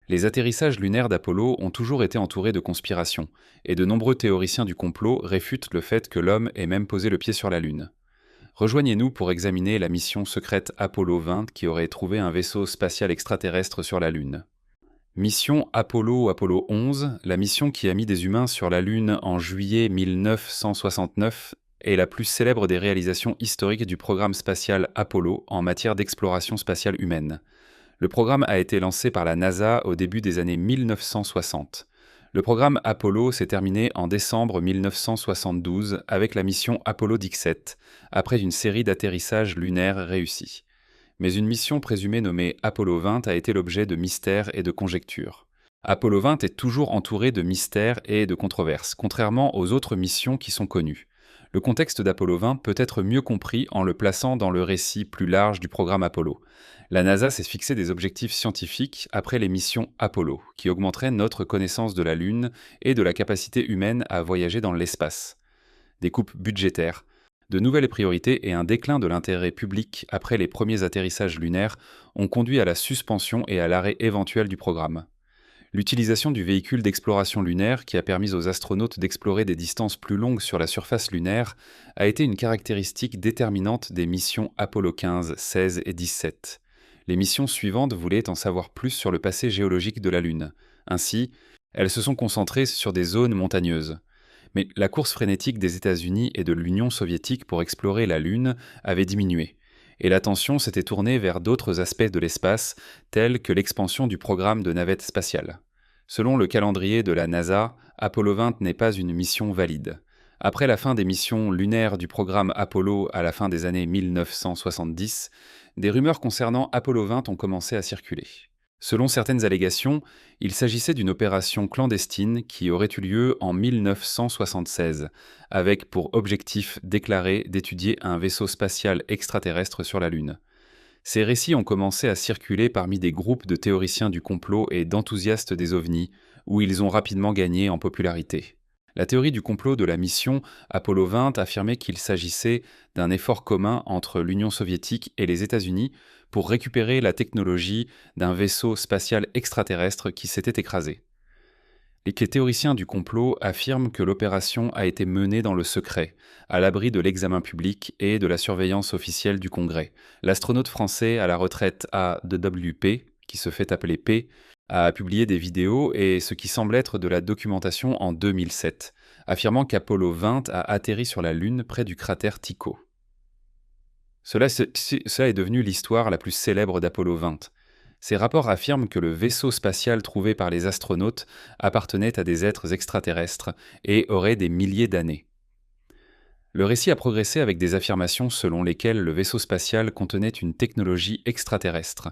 Les atterrissages lunaires d'Apollo ont toujours été entourés de conspirations, et de nombreux théoriciens du complot réfutent le fait que l'homme ait même posé le pied sur la Lune. Rejoignez-nous pour examiner la mission secrète Apollo 20 qui aurait trouvé un vaisseau spatial extraterrestre sur la Lune. Mission Apollo 11, la mission qui a mis des humains sur la Lune en juillet 1969, est la plus célèbre des réalisations historiques du programme spatial Apollo en matière d'exploration spatiale humaine. Le programme a été lancé par la NASA au début des années 1960. Le programme Apollo s'est terminé en décembre 1972 avec la mission Apollo 17, après une série d'atterrissages lunaires réussis. Mais une mission présumée nommée Apollo 20 a été l'objet de mystères et de conjectures. Apollo 20 est toujours entouré de mystères et de controverses, contrairement aux autres missions qui sont connues. Le contexte d'Apollo 20 peut être mieux compris en le plaçant dans le récit plus large du programme Apollo. La NASA s'est fixé des objectifs scientifiques après les missions Apollo, qui augmenteraient notre connaissance de la Lune et de la capacité humaine à voyager dans l'espace. Des coupes budgétaires, de nouvelles priorités et un déclin de l'intérêt public après les premiers atterrissages lunaires ont conduit à la suspension et à l'arrêt éventuel du programme. L'utilisation du véhicule d'exploration lunaire, qui a permis aux astronautes d'explorer des distances plus longues sur la surface lunaire, a été une caractéristique déterminante des missions Apollo 15, 16 et 17. Les missions suivantes voulaient en savoir plus sur le passé géologique de la Lune. Ainsi, elles se sont concentrées sur des zones montagneuses. Mais la course frénétique des États-Unis et de l'Union soviétique pour explorer la Lune avait diminué, et l'attention s'était tournée vers d'autres aspects de l'espace, tels que l'expansion du programme de navette spatiale. Selon le calendrier de la NASA, Apollo 20 n'est pas une mission valide. Après la fin des missions lunaires du programme Apollo à la fin des années 1970, des rumeurs concernant Apollo 20 ont commencé à circuler. Selon certaines allégations, il s'agissait d'une opération clandestine qui aurait eu lieu en 1976, avec pour objectif déclaré d'étudier un vaisseau spatial extraterrestre sur la Lune. Ces récits ont commencé à circuler parmi des groupes de théoriciens du complot et d'enthousiastes des ovnis, où ils ont rapidement gagné en popularité. La théorie du complot de la mission Apollo 20 affirmait qu'il s'agissait d'un effort commun entre l'Union soviétique et les États-Unis pour récupérer la technologie d'un vaisseau spatial extraterrestre qui s'était écrasé. Les théoriciens du complot affirment que l'opération a été menée dans le secret, à l'abri de l'examen public et de la surveillance officielle du Congrès. L'astronaute français à la retraite AWP, qui se fait appeler P, a publié des vidéos et ce qui semble être de la documentation en 2007, affirmant qu'Apollo 20 a atterri sur la Lune près du cratère Tycho. Cela est devenu l'histoire la plus célèbre d'Apollo 20. Ces rapports affirment que le vaisseau spatial trouvé par les astronautes appartenait à des êtres extraterrestres et aurait des milliers d'années. Le récit a progressé avec des affirmations selon lesquelles le vaisseau spatial contenait une technologie extraterrestre,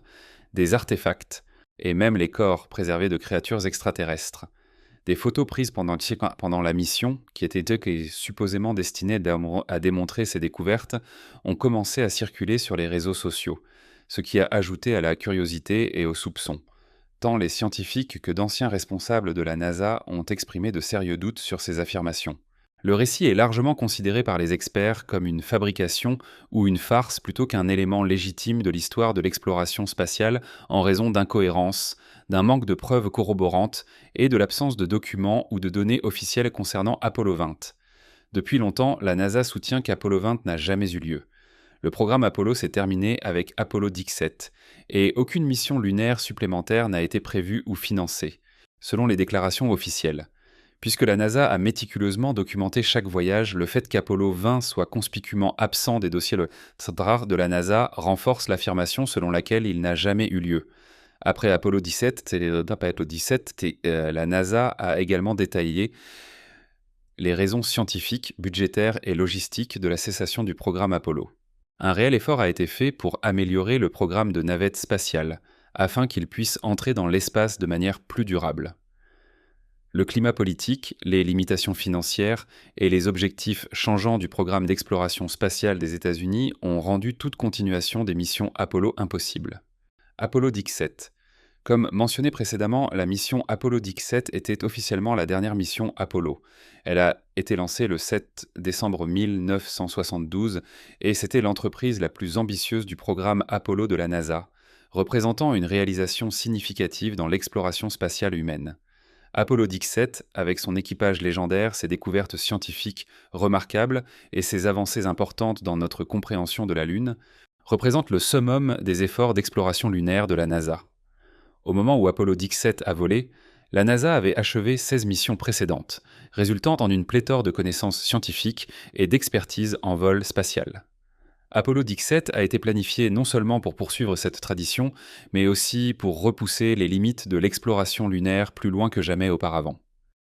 des artefacts, et même les corps préservés de créatures extraterrestres. Des photos prises pendant la mission, qui étaient supposément destinées à démontrer ces découvertes, ont commencé à circuler sur les réseaux sociaux, ce qui a ajouté à la curiosité et aux soupçons. Tant les scientifiques que d'anciens responsables de la NASA ont exprimé de sérieux doutes sur ces affirmations. Le récit est largement considéré par les experts comme une fabrication ou une farce plutôt qu'un élément légitime de l'histoire de l'exploration spatiale en raison d'incohérences, d'un manque de preuves corroborantes et de l'absence de documents ou de données officielles concernant Apollo 20. Depuis longtemps, la NASA soutient qu'Apollo 20 n'a jamais eu lieu. Le programme Apollo s'est terminé avec Apollo 17 et aucune mission lunaire supplémentaire n'a été prévue ou financée, selon les déclarations officielles. Puisque la NASA a méticuleusement documenté chaque voyage, le fait qu'Apollo 20 soit conspicuement absent des dossiers de la NASA renforce l'affirmation selon laquelle il n'a jamais eu lieu. Après Apollo 17, la NASA a également détaillé les raisons scientifiques, budgétaires et logistiques de la cessation du programme Apollo. Un réel effort a été fait pour améliorer le programme de navette spatiale, afin qu'il puisse entrer dans l'espace de manière plus durable. Le climat politique, les limitations financières et les objectifs changeants du programme d'exploration spatiale des États-Unis ont rendu toute continuation des missions Apollo impossible. Apollo 17. Comme mentionné précédemment, la mission Apollo 17 était officiellement la dernière mission Apollo. Elle a été lancée le 7 décembre 1972 et c'était l'entreprise la plus ambitieuse du programme Apollo de la NASA, représentant une réalisation significative dans l'exploration spatiale humaine. Apollo X-7, avec son équipage légendaire, ses découvertes scientifiques remarquables et ses avancées importantes dans notre compréhension de la Lune, représente le summum des efforts d'exploration lunaire de la NASA. Au moment où Apollo X-7 a volé, la NASA avait achevé 16 missions précédentes, résultant en une pléthore de connaissances scientifiques et d'expertise en vol spatial. Apollo X-7 a été planifié non seulement pour poursuivre cette tradition, mais aussi pour repousser les limites de l'exploration lunaire plus loin que jamais auparavant.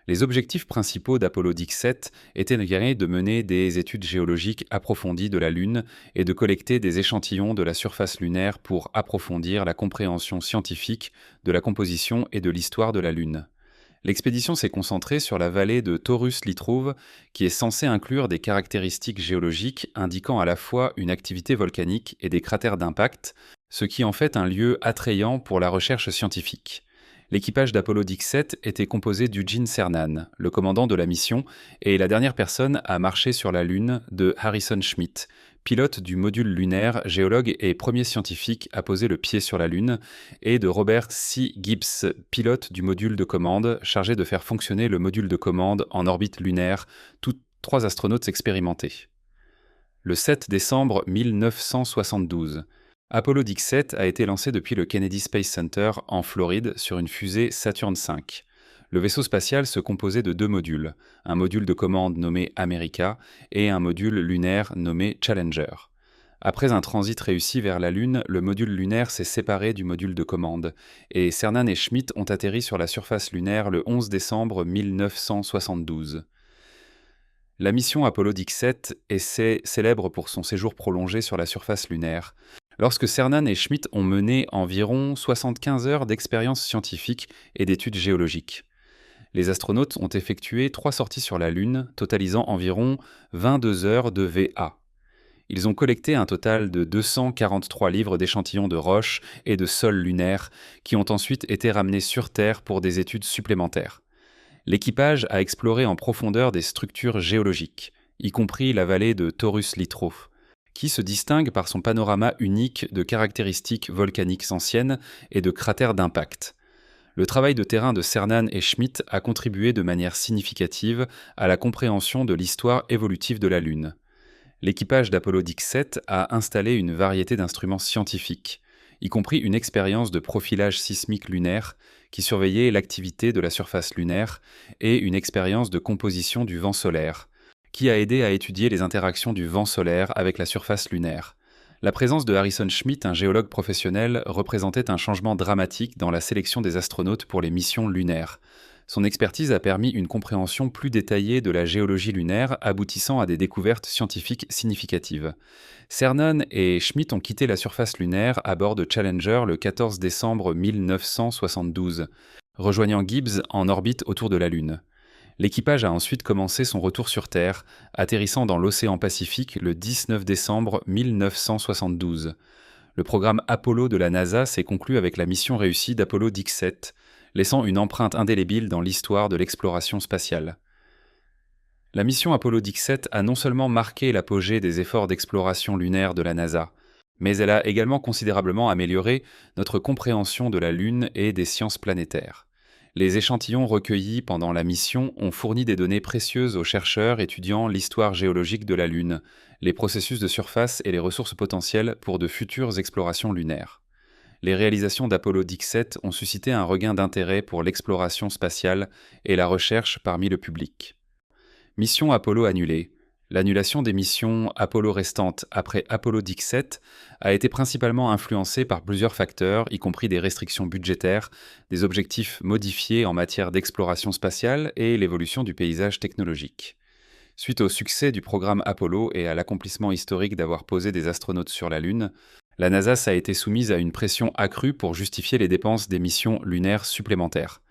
Les objectifs principaux d'Apollo X-7 étaient de mener des études géologiques approfondies de la Lune et de collecter des échantillons de la surface lunaire pour approfondir la compréhension scientifique de la composition et de l'histoire de la Lune. L'expédition s'est concentrée sur la vallée de Taurus-Litrouv, qui est censée inclure des caractéristiques géologiques indiquant à la fois une activité volcanique et des cratères d'impact, ce qui en fait un lieu attrayant pour la recherche scientifique. L'équipage d'Apollo X-7 était composé d'Eugene Cernan, le commandant de la mission, et la dernière personne à marcher sur la Lune de Harrison Schmitt, pilote du module lunaire, géologue et premier scientifique à poser le pied sur la Lune, et de Robert C. Gibbs, pilote du module de commande, chargé de faire fonctionner le module de commande en orbite lunaire, tous 3 astronautes expérimentés. Le 7 décembre 1972, Apollo X-7 a été lancé depuis le Kennedy Space Center en Floride sur une fusée Saturn V. Le vaisseau spatial se composait de 2 modules, un module de commande nommé America et un module lunaire nommé Challenger. Après un transit réussi vers la Lune, le module lunaire s'est séparé du module de commande, et Cernan et Schmitt ont atterri sur la surface lunaire le 11 décembre 1972. La mission Apollo X-7 est célèbre pour son séjour prolongé sur la surface lunaire, lorsque Cernan et Schmitt ont mené environ 75 heures d'expériences scientifiques et d'études géologiques. Les astronautes ont effectué 3 sorties sur la Lune, totalisant environ 22 heures de VA. Ils ont collecté un total de 243 livres d'échantillons de roches et de sols lunaires qui ont ensuite été ramenés sur Terre pour des études supplémentaires. L'équipage a exploré en profondeur des structures géologiques, y compris la vallée de Taurus-Littrow, qui se distingue par son panorama unique de caractéristiques volcaniques anciennes et de cratères d'impact. Le travail de terrain de Cernan et Schmitt a contribué de manière significative à la compréhension de l'histoire évolutive de la Lune. L'équipage d'Apollo X-7 a installé une variété d'instruments scientifiques, y compris une expérience de profilage sismique lunaire qui surveillait l'activité de la surface lunaire et une expérience de composition du vent solaire, qui a aidé à étudier les interactions du vent solaire avec la surface lunaire. La présence de Harrison Schmitt, un géologue professionnel, représentait un changement dramatique dans la sélection des astronautes pour les missions lunaires. Son expertise a permis une compréhension plus détaillée de la géologie lunaire, aboutissant à des découvertes scientifiques significatives. Cernan et Schmitt ont quitté la surface lunaire à bord de Challenger le 14 décembre 1972, rejoignant Gibbs en orbite autour de la Lune. L'équipage a ensuite commencé son retour sur Terre, atterrissant dans l'océan Pacifique le 19 décembre 1972. Le programme Apollo de la NASA s'est conclu avec la mission réussie d'Apollo X-7, laissant une empreinte indélébile dans l'histoire de l'exploration spatiale. La mission Apollo X-7 a non seulement marqué l'apogée des efforts d'exploration lunaire de la NASA, mais elle a également considérablement amélioré notre compréhension de la Lune et des sciences planétaires. Les échantillons recueillis pendant la mission ont fourni des données précieuses aux chercheurs étudiant l'histoire géologique de la Lune, les processus de surface et les ressources potentielles pour de futures explorations lunaires. Les réalisations d'Apollo X-7 ont suscité un regain d'intérêt pour l'exploration spatiale et la recherche parmi le public. Mission Apollo annulée. L'annulation des missions Apollo restantes après Apollo X-7 a été principalement influencée par plusieurs facteurs, y compris des restrictions budgétaires, des objectifs modifiés en matière d'exploration spatiale et l'évolution du paysage technologique. Suite au succès du programme Apollo et à l'accomplissement historique d'avoir posé des astronautes sur la Lune, la NASA a été soumise à une pression accrue pour justifier les dépenses des missions lunaires supplémentaires.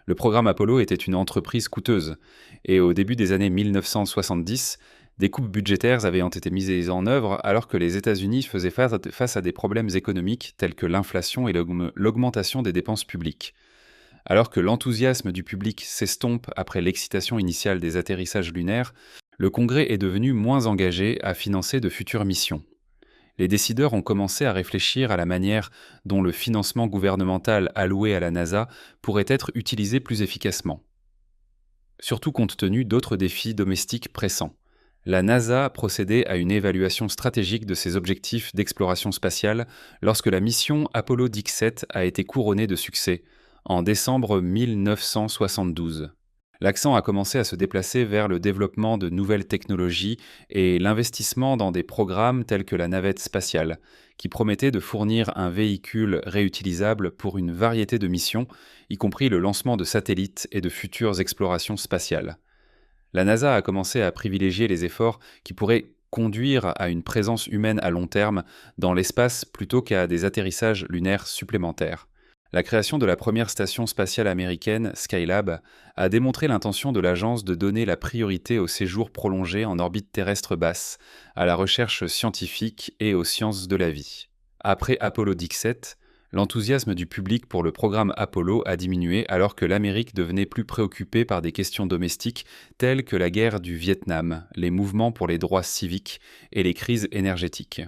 Le programme Apollo était une entreprise coûteuse, et au début des années 1970, des coupes budgétaires avaient été mises en œuvre alors que les États-Unis faisaient face à des problèmes économiques tels que l'inflation et l'augmentation des dépenses publiques. Alors que l'enthousiasme du public s'estompe après l'excitation initiale des atterrissages lunaires, le Congrès est devenu moins engagé à financer de futures missions. Les décideurs ont commencé à réfléchir à la manière dont le financement gouvernemental alloué à la NASA pourrait être utilisé plus efficacement, surtout compte tenu d'autres défis domestiques pressants. La NASA procédait à une évaluation stratégique de ses objectifs d'exploration spatiale lorsque la mission Apollo 17 a été couronnée de succès en décembre 1972. L'accent a commencé à se déplacer vers le développement de nouvelles technologies et l'investissement dans des programmes tels que la navette spatiale, qui promettaient de fournir un véhicule réutilisable pour une variété de missions, y compris le lancement de satellites et de futures explorations spatiales. La NASA a commencé à privilégier les efforts qui pourraient conduire à une présence humaine à long terme dans l'espace plutôt qu'à des atterrissages lunaires supplémentaires. La création de la première station spatiale américaine, Skylab, a démontré l'intention de l'agence de donner la priorité au séjour prolongé en orbite terrestre basse, à la recherche scientifique et aux sciences de la vie. Après Apollo 17, l'enthousiasme du public pour le programme Apollo a diminué alors que l'Amérique devenait plus préoccupée par des questions domestiques telles que la guerre du Vietnam, les mouvements pour les droits civiques et les crises énergétiques.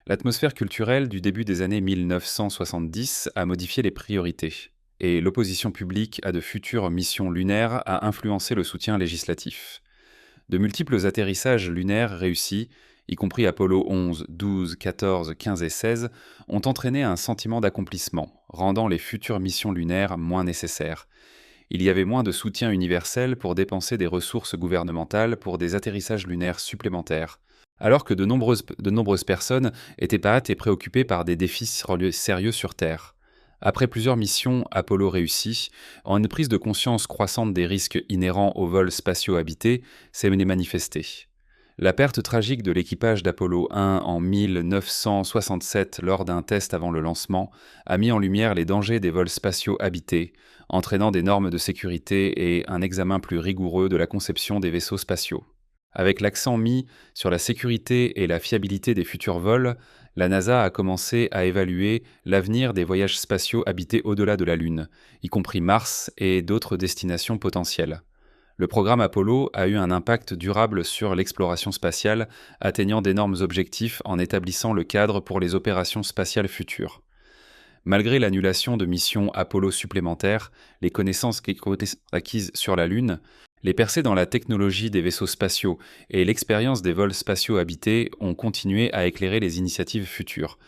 L'atmosphère culturelle du début des années 1970 a modifié les priorités, et l'opposition publique à de futures missions lunaires a influencé le soutien législatif. De multiples atterrissages lunaires réussis, y compris Apollo 11, 12, 14, 15 et 16, ont entraîné un sentiment d'accomplissement, rendant les futures missions lunaires moins nécessaires. Il y avait moins de soutien universel pour dépenser des ressources gouvernementales pour des atterrissages lunaires supplémentaires, alors que de nombreuses personnes étaient prêtes et préoccupées par des défis sérieux sur Terre. Après plusieurs missions Apollo réussies, une prise de conscience croissante des risques inhérents aux vols spatiaux habités s'est manifestée. La perte tragique de l'équipage d'Apollo 1 en 1967 lors d'un test avant le lancement a mis en lumière les dangers des vols spatiaux habités, entraînant des normes de sécurité et un examen plus rigoureux de la conception des vaisseaux spatiaux. Avec l'accent mis sur la sécurité et la fiabilité des futurs vols, la NASA a commencé à évaluer l'avenir des voyages spatiaux habités au-delà de la Lune, y compris Mars et d'autres destinations potentielles. Le programme Apollo a eu un impact durable sur l'exploration spatiale, atteignant d'énormes objectifs en établissant le cadre pour les opérations spatiales futures. Malgré l'annulation de missions Apollo supplémentaires, les connaissances acquises sur la Lune, les percées dans la technologie des vaisseaux spatiaux et l'expérience des vols spatiaux habités ont continué à éclairer les initiatives futures.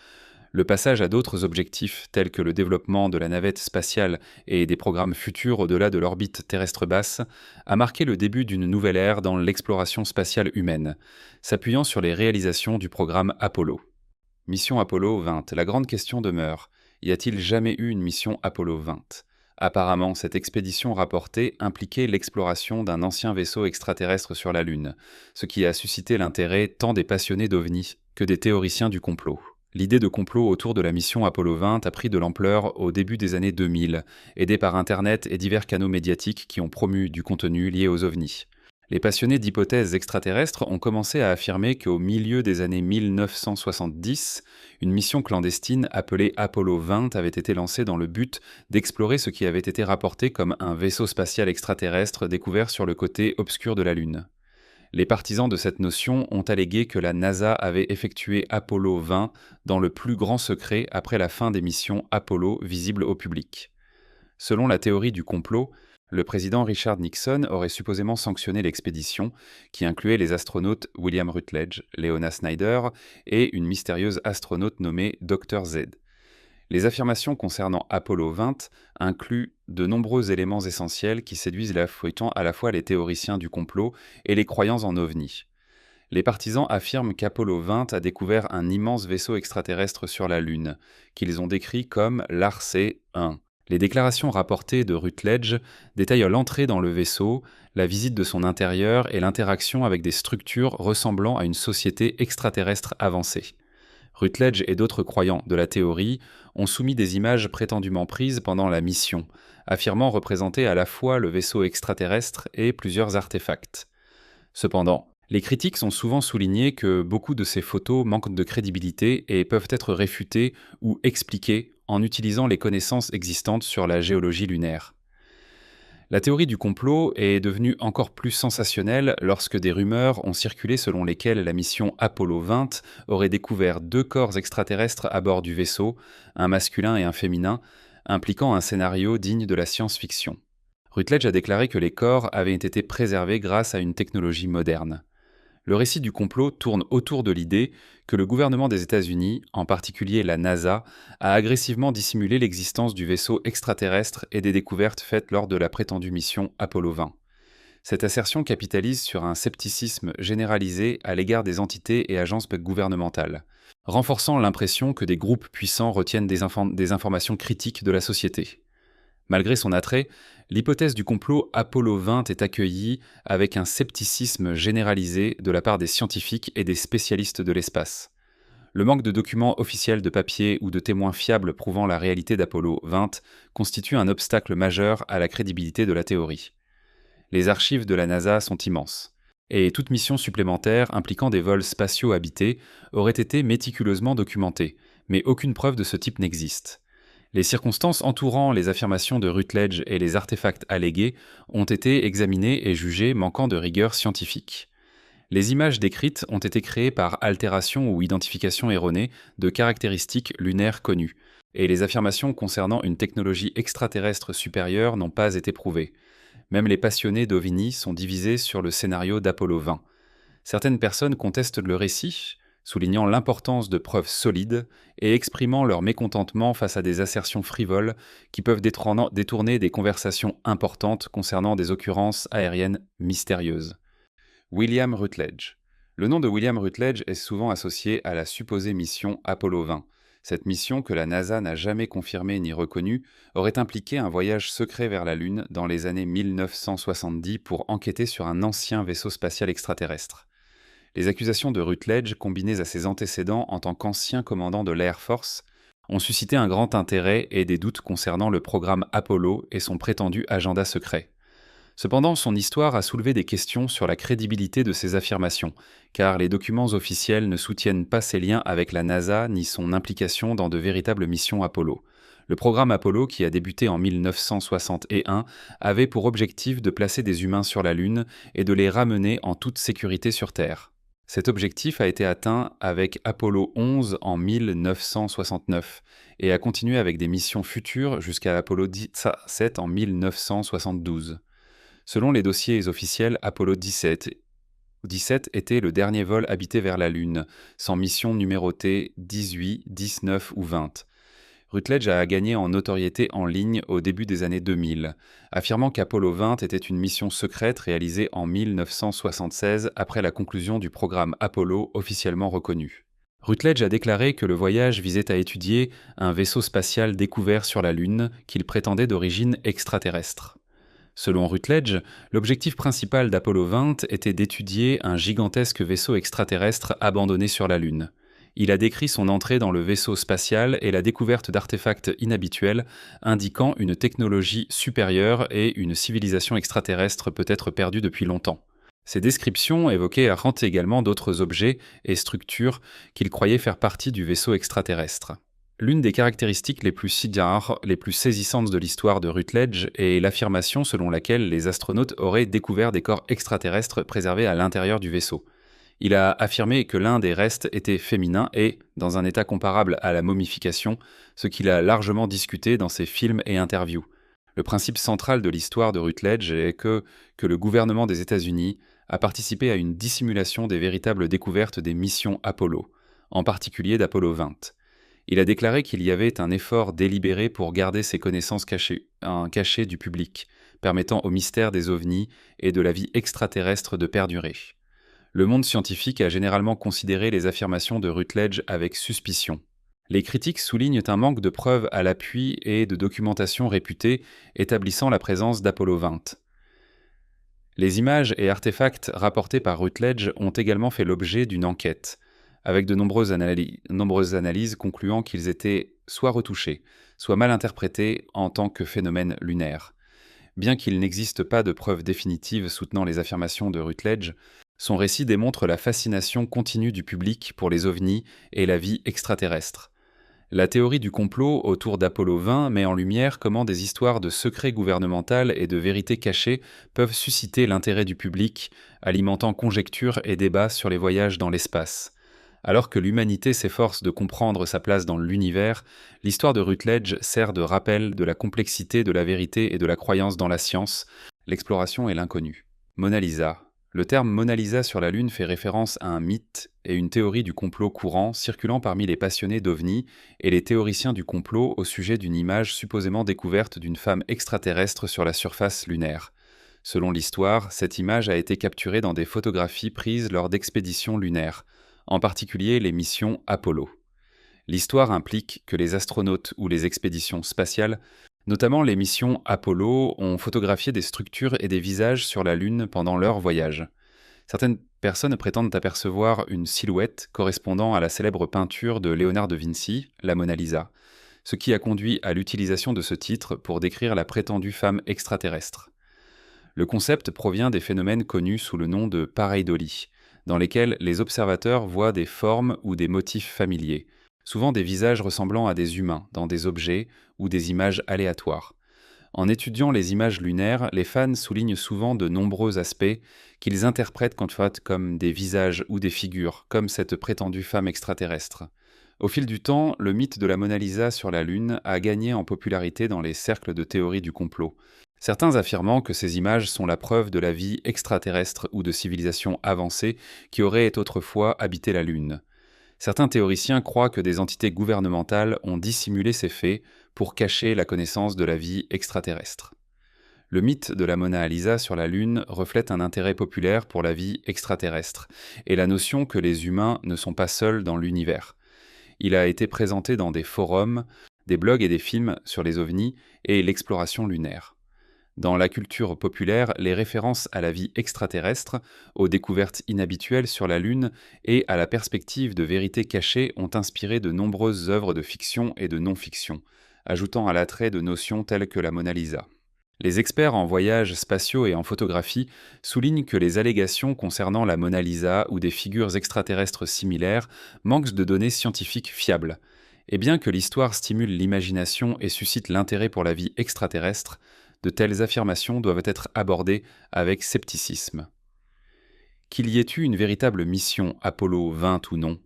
Le passage à d'autres objectifs, tels que le développement de la navette spatiale et des programmes futurs au-delà de l'orbite terrestre basse, a marqué le début d'une nouvelle ère dans l'exploration spatiale humaine, s'appuyant sur les réalisations du programme Apollo. Mission Apollo 20. La grande question demeure. Y a-t-il jamais eu une mission Apollo 20 ? Apparemment, cette expédition rapportée impliquait l'exploration d'un ancien vaisseau extraterrestre sur la Lune, ce qui a suscité l'intérêt tant des passionnés d'OVNI que des théoriciens du complot. L'idée de complot autour de la mission Apollo 20 a pris de l'ampleur au début des années 2000, aidée par Internet et divers canaux médiatiques qui ont promu du contenu lié aux ovnis. Les passionnés d'hypothèses extraterrestres ont commencé à affirmer qu'au milieu des années 1970, une mission clandestine appelée Apollo 20 avait été lancée dans le but d'explorer ce qui avait été rapporté comme un vaisseau spatial extraterrestre découvert sur le côté obscur de la Lune. Les partisans de cette notion ont allégué que la NASA avait effectué Apollo 20 dans le plus grand secret après la fin des missions Apollo visibles au public. Selon la théorie du complot, le président Richard Nixon aurait supposément sanctionné l'expédition, qui incluait les astronautes William Rutledge, Leona Snyder et une mystérieuse astronaute nommée Dr. Z. Les affirmations concernant Apollo 20 incluent de nombreux éléments essentiels qui séduisent à la fois les théoriciens du complot et les croyants en ovnis. Les partisans affirment qu'Apollo 20 a découvert un immense vaisseau extraterrestre sur la Lune, qu'ils ont décrit comme l'ARC-1. Les déclarations rapportées de Rutledge détaillent l'entrée dans le vaisseau, la visite de son intérieur et l'interaction avec des structures ressemblant à une société extraterrestre avancée. Rutledge et d'autres croyants de la théorie ont soumis des images prétendument prises pendant la mission, affirmant représenter à la fois le vaisseau extraterrestre et plusieurs artefacts. Cependant, les critiques ont souvent souligné que beaucoup de ces photos manquent de crédibilité et peuvent être réfutées ou expliquées en utilisant les connaissances existantes sur la géologie lunaire. La théorie du complot est devenue encore plus sensationnelle lorsque des rumeurs ont circulé selon lesquelles la mission Apollo 20 aurait découvert deux corps extraterrestres à bord du vaisseau, un masculin et un féminin, impliquant un scénario digne de la science-fiction. Rutledge a déclaré que les corps avaient été préservés grâce à une technologie moderne. Le récit du complot tourne autour de l'idée que le gouvernement des États-Unis, en particulier la NASA, a agressivement dissimulé l'existence du vaisseau extraterrestre et des découvertes faites lors de la prétendue mission Apollo 20. Cette assertion capitalise sur un scepticisme généralisé à l'égard des entités et agences gouvernementales, renforçant l'impression que des groupes puissants retiennent des informations critiques de la société. Malgré son attrait, l'hypothèse du complot Apollo 20 est accueillie avec un scepticisme généralisé de la part des scientifiques et des spécialistes de l'espace. Le manque de documents officiels de papier ou de témoins fiables prouvant la réalité d'Apollo 20 constitue un obstacle majeur à la crédibilité de la théorie. Les archives de la NASA sont immenses, et toute mission supplémentaire impliquant des vols spatiaux habités aurait été méticuleusement documentée, mais aucune preuve de ce type n'existe. Les circonstances entourant les affirmations de Rutledge et les artefacts allégués ont été examinées et jugées manquant de rigueur scientifique. Les images décrites ont été créées par altération ou identification erronée de caractéristiques lunaires connues, et les affirmations concernant une technologie extraterrestre supérieure n'ont pas été prouvées. Même les passionnés d'OVNI sont divisés sur le scénario d'Apollo 20. Certaines personnes contestent le récit, soulignant l'importance de preuves solides et exprimant leur mécontentement face à des assertions frivoles qui peuvent détourner des conversations importantes concernant des occurrences aériennes mystérieuses. William Rutledge. Le nom de William Rutledge est souvent associé à la supposée mission Apollo 20. Cette mission, que la NASA n'a jamais confirmée ni reconnue, aurait impliqué un voyage secret vers la Lune dans les années 1970 pour enquêter sur un ancien vaisseau spatial extraterrestre. Les accusations de Rutledge, combinées à ses antécédents en tant qu'ancien commandant de l'Air Force, ont suscité un grand intérêt et des doutes concernant le programme Apollo et son prétendu agenda secret. Cependant, son histoire a soulevé des questions sur la crédibilité de ses affirmations, car les documents officiels ne soutiennent pas ses liens avec la NASA ni son implication dans de véritables missions Apollo. Le programme Apollo, qui a débuté en 1961, avait pour objectif de placer des humains sur la Lune et de les ramener en toute sécurité sur Terre. Cet objectif a été atteint avec Apollo 11 en 1969 et a continué avec des missions futures jusqu'à Apollo 17 en 1972. Selon les dossiers officiels, Apollo 17 était le dernier vol habité vers la Lune, sans mission numérotée 18, 19 ou 20. Rutledge a gagné en notoriété en ligne au début des années 2000, affirmant qu'Apollo 20 était une mission secrète réalisée en 1976 après la conclusion du programme Apollo officiellement reconnu. Rutledge a déclaré que le voyage visait à étudier un vaisseau spatial découvert sur la Lune qu'il prétendait d'origine extraterrestre. Selon Rutledge, l'objectif principal d'Apollo 20 était d'étudier un gigantesque vaisseau extraterrestre abandonné sur la Lune. Il a décrit son entrée dans le vaisseau spatial et la découverte d'artefacts inhabituels indiquant une technologie supérieure et une civilisation extraterrestre peut-être perdue depuis longtemps. Ces descriptions évoquaient également d'autres objets et structures qu'il croyait faire partie du vaisseau extraterrestre. L'une des caractéristiques les plus saisissantes de l'histoire de Rutledge est l'affirmation selon laquelle les astronautes auraient découvert des corps extraterrestres préservés à l'intérieur du vaisseau. Il a affirmé que l'un des restes était féminin et, dans un état comparable à la momification, ce qu'il a largement discuté dans ses films et interviews. Le principe central de l'histoire de Rutledge est que le gouvernement des États-Unis a participé à une dissimulation des véritables découvertes des missions Apollo, en particulier d'Apollo 20. Il a déclaré qu'il y avait un effort délibéré pour garder ces connaissances cachées du public, permettant au mystère des ovnis et de la vie extraterrestre de perdurer. Le monde scientifique a généralement considéré les affirmations de Rutledge avec suspicion. Les critiques soulignent un manque de preuves à l'appui et de documentation réputée établissant la présence d'Apollo 20. Les images et artefacts rapportés par Rutledge ont également fait l'objet d'une enquête, avec de nombreuses analyses concluant qu'ils étaient soit retouchés, soit mal interprétés en tant que phénomène lunaire. Bien qu'il n'existe pas de preuves définitives soutenant les affirmations de Rutledge, son récit démontre la fascination continue du public pour les ovnis et la vie extraterrestre. La théorie du complot autour d'Apollo 20 met en lumière comment des histoires de secrets gouvernemental et de vérités cachées peuvent susciter l'intérêt du public, alimentant conjectures et débats sur les voyages dans l'espace. Alors que l'humanité s'efforce de comprendre sa place dans l'univers, l'histoire de Rutledge sert de rappel de la complexité de la vérité et de la croyance dans la science, l'exploration et l'inconnu. Mona Lisa. Le terme Mona Lisa sur la Lune fait référence à un mythe et une théorie du complot courant circulant parmi les passionnés d'OVNI et les théoriciens du complot au sujet d'une image supposément découverte d'une femme extraterrestre sur la surface lunaire. Selon l'histoire, cette image a été capturée dans des photographies prises lors d'expéditions lunaires, en particulier les missions Apollo. L'histoire implique que les astronautes ou les expéditions spatiales, notamment les missions Apollo, ont photographié des structures et des visages sur la Lune pendant leur voyage. Certaines personnes prétendent apercevoir une silhouette correspondant à la célèbre peinture de Léonard de Vinci, la Mona Lisa, ce qui a conduit à l'utilisation de ce titre pour décrire la prétendue femme extraterrestre. Le concept provient des phénomènes connus sous le nom de pareidolie, dans lesquels les observateurs voient des formes ou des motifs familiers, souvent des visages ressemblant à des humains dans des objets ou des images aléatoires. En étudiant les images lunaires, les fans soulignent souvent de nombreux aspects qu'ils interprètent comme des visages ou des figures, comme cette prétendue femme extraterrestre. Au fil du temps, le mythe de la Mona Lisa sur la Lune a gagné en popularité dans les cercles de théorie du complot, certains affirmant que ces images sont la preuve de la vie extraterrestre ou de civilisations avancées qui auraient autrefois habité la Lune. Certains théoriciens croient que des entités gouvernementales ont dissimulé ces faits pour cacher la connaissance de la vie extraterrestre. Le mythe de la Mona Lisa sur la Lune reflète un intérêt populaire pour la vie extraterrestre et la notion que les humains ne sont pas seuls dans l'univers. Il a été présenté dans des forums, des blogs et des films sur les ovnis et l'exploration lunaire. Dans la culture populaire, les références à la vie extraterrestre, aux découvertes inhabituelles sur la Lune et à la perspective de vérités cachées ont inspiré de nombreuses œuvres de fiction et de non-fiction, ajoutant à l'attrait de notions telles que la Mona Lisa. Les experts en voyages spatiaux et en photographie soulignent que les allégations concernant la Mona Lisa ou des figures extraterrestres similaires manquent de données scientifiques fiables. Et bien que l'histoire stimule l'imagination et suscite l'intérêt pour la vie extraterrestre, de telles affirmations doivent être abordées avec scepticisme. Qu'il y ait eu une véritable mission Apollo 20 ou non,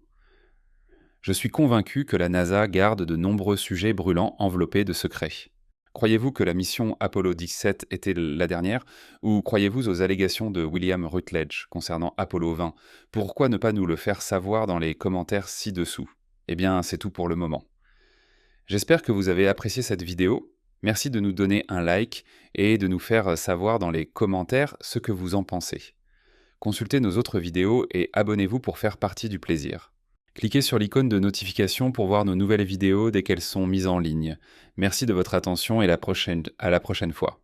je suis convaincu que la NASA garde de nombreux sujets brûlants enveloppés de secrets. Croyez-vous que la mission Apollo 17 était la dernière, ou croyez-vous aux allégations de William Rutledge concernant Apollo 20 ? Pourquoi ne pas nous le faire savoir dans les commentaires ci-dessous ? Eh bien, c'est tout pour le moment. J'espère que vous avez apprécié cette vidéo. Merci de nous donner un like et de nous faire savoir dans les commentaires ce que vous en pensez. Consultez nos autres vidéos et abonnez-vous pour faire partie du plaisir. Cliquez sur l'icône de notification pour voir nos nouvelles vidéos dès qu'elles sont mises en ligne. Merci de votre attention et à la prochaine fois.